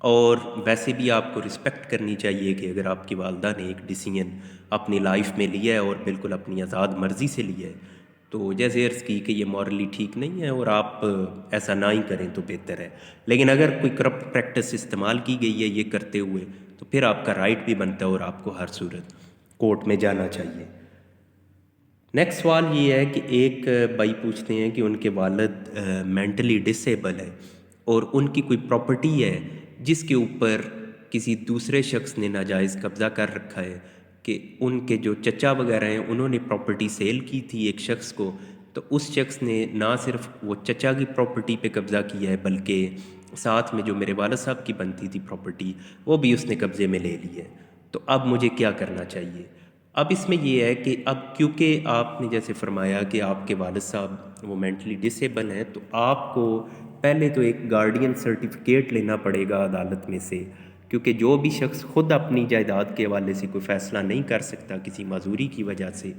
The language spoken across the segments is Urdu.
اور ویسے بھی آپ کو رسپیکٹ کرنی چاہیے کہ اگر آپ کی والدہ نے ایک ڈیسیجن اپنی لائف میں لیا ہے اور بالکل اپنی آزاد مرضی سے لیا ہے، تو جیسے عرض کی کہ یہ مورلی ٹھیک نہیں ہے اور آپ ایسا نہ ہی کریں تو بہتر ہے۔ لیکن اگر کوئی کرپٹ پریکٹس استعمال کی گئی ہے یہ کرتے ہوئے، تو پھر آپ کا رائٹ بھی بنتا ہے اور آپ کو ہر صورت کورٹ میں جانا چاہیے۔ نیکسٹ سوال یہ ہے کہ ایک بھائی پوچھتے ہیں کہ ان کے والد مینٹلی ڈس ایبل ہے اور ان کی کوئی پراپرٹی ہے جس کے اوپر کسی دوسرے شخص نے ناجائز قبضہ کر رکھا ہے، کہ ان کے جو چچا وغیرہ ہیں انہوں نے پراپرٹی سیل کی تھی ایک شخص کو، تو اس شخص نے نہ صرف وہ چچا کی پراپرٹی پہ قبضہ کیا ہے بلکہ ساتھ میں جو میرے والد صاحب کی بنتی تھی پراپرٹی وہ بھی اس نے قبضے میں لے لی ہے، تو اب مجھے کیا کرنا چاہیے؟ اب اس میں یہ ہے کہ اب کیونکہ آپ نے جیسے فرمایا کہ آپ کے والد صاحب وہ مینٹلی ڈس ایبل ہیں، تو آپ کو پہلے تو ایک گارڈین سرٹیفکیٹ لینا پڑے گا عدالت میں سے، کیونکہ جو بھی شخص خود اپنی جائیداد کے حوالے سے کوئی فیصلہ نہیں کر سکتا کسی معذوری کی وجہ سے،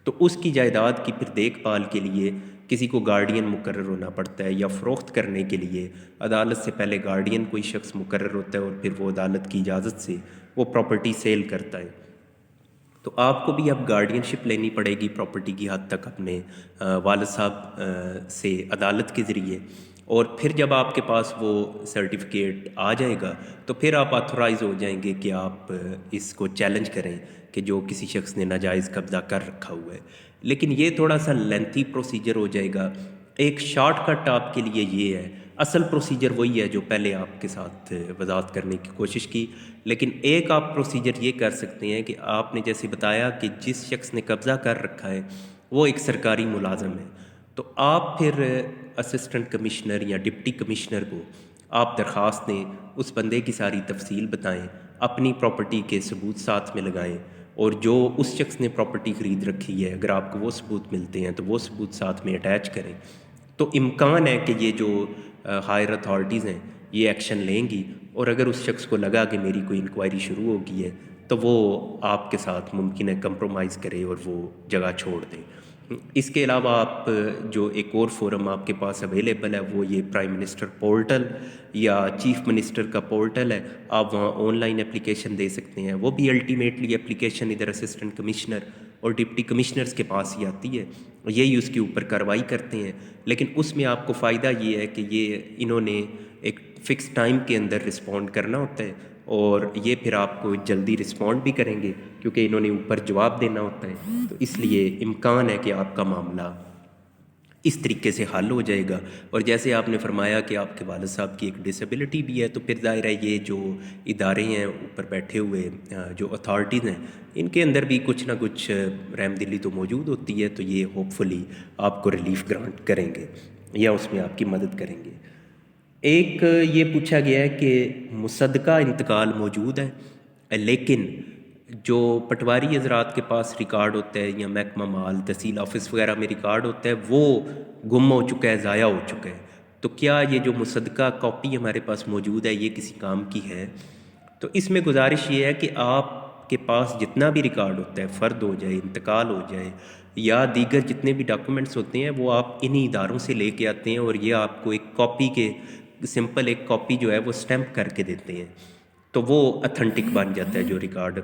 تو اس کی جائیداد کی پھر دیکھ بھال کے لیے کسی کو گارڈین مقرر ہونا پڑتا ہے، یا فروخت کرنے کے لیے عدالت سے پہلے گارڈین کوئی شخص مقرر ہوتا ہے اور پھر وہ عدالت کی اجازت سے وہ پراپرٹی سیل کرتا ہے۔ تو آپ کو بھی اب گارڈین شپ لینی پڑے گی پراپرٹی کی حد تک اپنے والد صاحب سے عدالت کے ذریعے، اور پھر جب آپ کے پاس وہ سرٹیفکیٹ آ جائے گا تو پھر آپ آتھورائز ہو جائیں گے کہ آپ اس کو چیلنج کریں کہ جو کسی شخص نے ناجائز قبضہ کر رکھا ہوا ہے۔ لیکن یہ تھوڑا سا لینتھی پروسیجر ہو جائے گا۔ ایک شارٹ کٹ آپ کے لیے یہ ہے، اصل پروسیجر وہی ہے جو پہلے آپ کے ساتھ وضاحت کرنے کی کوشش کی، لیکن ایک آپ پروسیجر یہ کر سکتے ہیں کہ آپ نے جیسے بتایا کہ جس شخص نے قبضہ کر رکھا ہے وہ ایک سرکاری ملازم ہے، تو آپ پھر اسسٹنٹ کمشنر یا ڈپٹی کمشنر کو آپ درخواست دیں، اس بندے کی ساری تفصیل بتائیں، اپنی پراپرٹی کے ثبوت ساتھ میں لگائیں، اور جو اس شخص نے پراپرٹی خرید رکھی ہے اگر آپ کو وہ ثبوت ملتے ہیں تو وہ ثبوت ساتھ میں اٹیچ کریں، تو امکان ہے کہ یہ جو ہائر اتھارٹیز ہیں یہ ایکشن لیں گی، اور اگر اس شخص کو لگا کہ میری کوئی انکوائری شروع ہو گئی ہے تو وہ آپ کے ساتھ ممکن ہے کمپرومائز کرے اور وہ جگہ چھوڑ دے۔ اس کے علاوہ آپ جو ایک اور فورم آپ کے پاس اویلیبل ہے وہ یہ پرائم منسٹر پورٹل یا چیف منسٹر کا پورٹل ہے، آپ وہاں آن لائن اپلیکیشن دے سکتے ہیں۔ وہ بھی الٹیمیٹلی اپلیکیشن ادھر اسسٹنٹ کمشنر اور ڈپٹی کمشنرز کے پاس ہی آتی ہے، یہی اس کے اوپر کارروائی کرتے ہیں، لیکن اس میں آپ کو فائدہ یہ ہے کہ یہ انہوں نے ایک فکس ٹائم کے اندر رسپونڈ کرنا ہوتا ہے، اور یہ پھر آپ کو جلدی رسپونڈ بھی کریں گے کیونکہ انہوں نے اوپر جواب دینا ہوتا ہے، تو اس لیے امکان ہے کہ آپ کا معاملہ اس طریقے سے حل ہو جائے گا۔ اور جیسے آپ نے فرمایا کہ آپ کے والد صاحب کی ایک ڈسیبلٹی بھی ہے، تو پھر ظاہر ہے یہ جو ادارے ہیں اوپر بیٹھے ہوئے جو اتھارٹیز ہیں ان کے اندر بھی کچھ نہ کچھ رحم دلی تو موجود ہوتی ہے، تو یہ ہوپ فلی آپ کو ریلیف گرانٹ کریں گے یا اس میں آپ کی مدد کریں گے۔ ایک یہ پوچھا گیا ہے کہ مصدقہ انتقال موجود ہے لیکن جو پٹواری حضرات کے پاس ریکارڈ ہوتا ہے یا محکمہ مال تحصیل آفس وغیرہ میں ریکارڈ ہوتا ہے وہ گم ہو چکا ہے، ضائع ہو چکا ہے، تو کیا یہ جو مصدقہ کاپی ہمارے پاس موجود ہے یہ کسی کام کی ہے؟ تو اس میں گزارش یہ ہے کہ آپ کے پاس جتنا بھی ریکارڈ ہوتا ہے، فرد ہو جائے، انتقال ہو جائے یا دیگر جتنے بھی ڈاکومنٹس ہوتے ہیں، وہ آپ انہی اداروں سے لے کے آتے ہیں اور یہ آپ کو ایک کاپی کے سمپل ایک کاپی جو ہے وہ اسٹیمپ کر کے دیتے ہیں، تو وہ اتھینٹک بن جاتا ہے جو ریکارڈ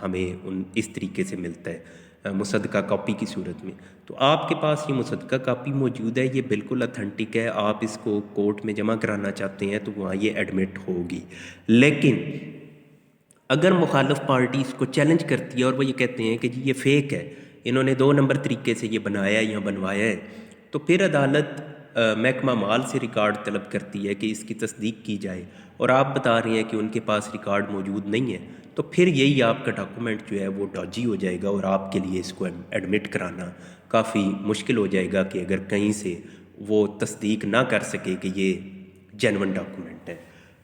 ہمیں اس طریقے سے ملتا ہے مصدقہ کاپی کی صورت میں۔ تو آپ کے پاس یہ مصدقہ کاپی موجود ہے، یہ بالکل اتھینٹک ہے، آپ اس کو کورٹ میں جمع کرانا چاہتے ہیں تو وہاں یہ ایڈمٹ ہوگی۔ لیکن اگر مخالف پارٹی اس کو چیلنج کرتی ہے اور وہ یہ کہتے ہیں کہ جی یہ فیک ہے، انہوں نے 2 نمبر طریقے سے یہ بنایا ہے یا بنوایا ہے، تو پھر عدالت محکمہ مال سے ریکارڈ طلب کرتی ہے کہ اس کی تصدیق کی جائے، اور آپ بتا رہے ہیں کہ ان کے پاس ریکارڈ موجود نہیں ہے، تو پھر یہی آپ کا ڈاکومنٹ جو ہے وہ ڈاجی ہو جائے گا اور آپ کے لیے اس کو ایڈمٹ کرانا کافی مشکل ہو جائے گا کہ اگر کہیں سے وہ تصدیق نہ کر سکے کہ یہ جینون ڈاکومنٹ ہے۔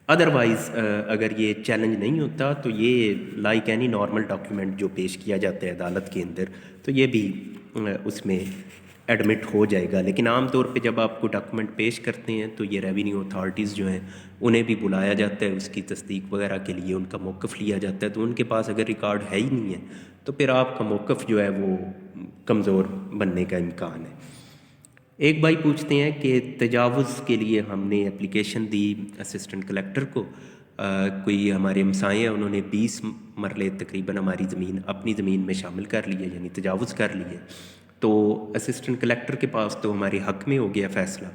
ادروائز اگر یہ چیلنج نہیں ہوتا تو یہ لائک اینی نارمل ڈاکیومنٹ جو پیش کیا جاتا ہے عدالت کے اندر تو یہ بھی اس میں ایڈمٹ ہو جائے گا، لیکن عام طور پہ جب آپ کو ڈاکومنٹ پیش کرتے ہیں تو یہ ریونیو اتھارٹیز جو ہیں انہیں بھی بلایا جاتا ہے، اس کی تصدیق وغیرہ کے لیے ان کا موقف لیا جاتا ہے، تو ان کے پاس اگر ریکارڈ ہے ہی نہیں ہے تو پھر آپ کا موقف جو ہے وہ کمزور بننے کا امکان ہے۔ ایک بھائی پوچھتے ہیں کہ تجاوز کے لیے ہم نے اپلیکیشن دی اسسٹنٹ کلیکٹر کو، کوئی ہمارے ہمسائے ہیں انہوں نے 20 مرلے تقریباً ہماری زمین اپنی زمین میں شامل کر لی ہے، یعنی تجاوز کر لی ہے، تو اسسٹنٹ کلیکٹر کے پاس تو ہمارے حق میں ہو گیا فیصلہ،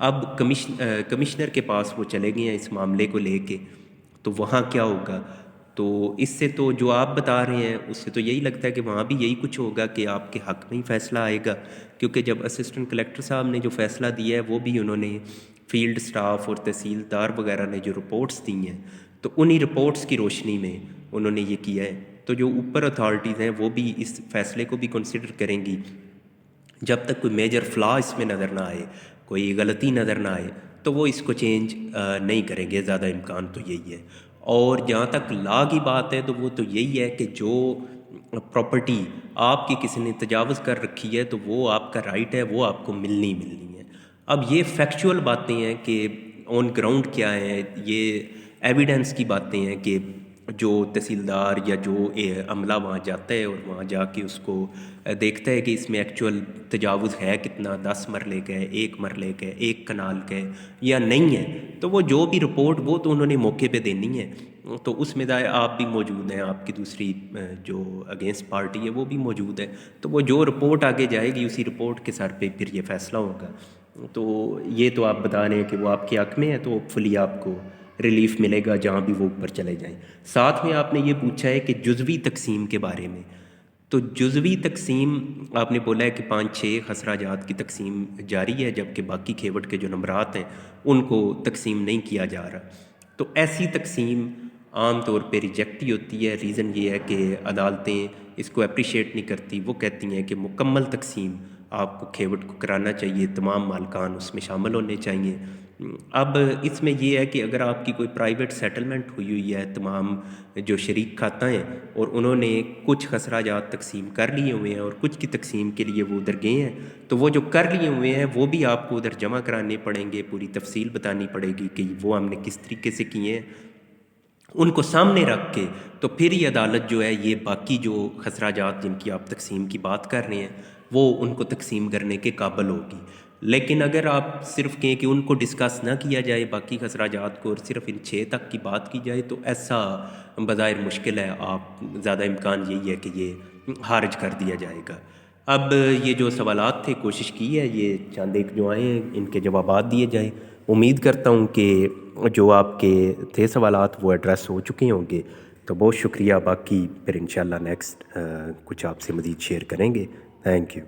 اب کمشنر کے پاس وہ چلے گئے ہیں اس معاملے کو لے کے، تو وہاں کیا ہوگا؟ تو اس سے تو جو آپ بتا رہے ہیں اس سے تو یہی لگتا ہے کہ وہاں بھی یہی کچھ ہوگا کہ آپ کے حق میں ہی فیصلہ آئے گا، کیونکہ جب اسسٹنٹ کلیکٹر صاحب نے جو فیصلہ دیا ہے وہ بھی انہوں نے فیلڈ سٹاف اور تحصیلدار وغیرہ نے جو رپورٹس دی ہیں تو انہی رپورٹس کی روشنی میں انہوں نے یہ کیا ہے، تو جو اوپر اتھارٹیز ہیں وہ بھی اس فیصلے کو بھی کنسیڈر کریں گی، جب تک کوئی میجر فلا اس میں نظر نہ آئے، کوئی غلطی نظر نہ آئے تو وہ اس کو چینج نہیں کریں گے، زیادہ امکان تو یہی ہے۔ اور جہاں تک لا کی بات ہے تو وہ تو یہی ہے کہ جو پراپرٹی آپ کی کسی نے تجاوز کر رکھی ہے تو وہ آپ کا رائٹ ہے، وہ آپ کو ملنی ہے۔ اب یہ فیکچول باتیں ہیں کہ آن گراؤنڈ کیا ہے، یہ ایویڈنس کی باتیں ہیں کہ جو تحصیلدار یا جو عملہ وہاں جاتا ہے اور وہاں جا کے اس کو دیکھتا ہے کہ اس میں ایکچول تجاوز ہے کتنا، 10 مرلے کا ہے، 1 مرلے کا ہے، 1 کنال کا ہے یا نہیں ہے، تو وہ جو بھی رپورٹ وہ تو انہوں نے موقع پہ دینی ہے، تو اس میں آپ بھی موجود ہیں، آپ کی دوسری جو اگینسٹ پارٹی ہے وہ بھی موجود ہے، تو وہ جو رپورٹ آگے جائے گی اسی رپورٹ کے سر پہ پھر یہ فیصلہ ہوگا۔ تو یہ تو آپ بتا رہے ہیں کہ وہ آپ کے حق میں ہے، تو فلی آپ کو ریلیف ملے گا جہاں بھی وہ اوپر چلے جائیں۔ ساتھ میں آپ نے یہ پوچھا ہے کہ جزوی تقسیم کے بارے میں، تو جزوی تقسیم آپ نے بولا ہے کہ 5-6 خسرہ جات کی تقسیم جاری ہے، جبکہ باقی کھیوٹ کے جو نمبرات ہیں ان کو تقسیم نہیں کیا جا رہا، تو ایسی تقسیم عام طور پہ ریجیکٹ ہی ہوتی ہے۔ ریزن یہ ہے کہ عدالتیں اس کو اپریشیٹ نہیں کرتی، وہ کہتی ہیں کہ مکمل تقسیم آپ کو کھیوٹ کو کرانا چاہیے، تمام مالکان اس میں شامل ہونے چاہیے۔ اب اس میں یہ ہے کہ اگر آپ کی کوئی پرائیویٹ سیٹلمنٹ ہوئی ہے، تمام جو شریک کھاتا ہیں اور انہوں نے کچھ خسرہ جات تقسیم کر لیے ہوئے ہیں اور کچھ کی تقسیم کے لیے وہ ادھر گئے ہیں، تو وہ جو کر لیے ہوئے ہیں وہ بھی آپ کو ادھر جمع کرانے پڑیں گے، پوری تفصیل بتانی پڑے گی کہ وہ ہم نے کس طریقے سے کیے ہیں، ان کو سامنے رکھ کے تو پھر یہ عدالت جو ہے یہ باقی جو خسرہ جات جن کی آپ تقسیم کی بات کر رہے ہیں وہ ان کو تقسیم کرنے کے قابل ہوگی۔ لیکن اگر آپ صرف کہیں کہ ان کو ڈسکس نہ کیا جائے باقی خسرہ جات کو اور صرف ان 6 تک کی بات کی جائے تو ایسا بظاہر مشکل ہے، آپ زیادہ امکان یہی ہے کہ یہ خارج کر دیا جائے گا۔ اب یہ جو سوالات تھے کوشش کی ہے یہ چند ایک جو آئے ہیں ان کے جوابات دیے جائیں، امید کرتا ہوں کہ جو آپ کے تھے سوالات وہ ایڈریس ہو چکے ہوں گے، تو بہت شکریہ، باقی پھر انشاءاللہ نیکسٹ کچھ آپ سے مزید شیئر کریں گے۔ Thank you.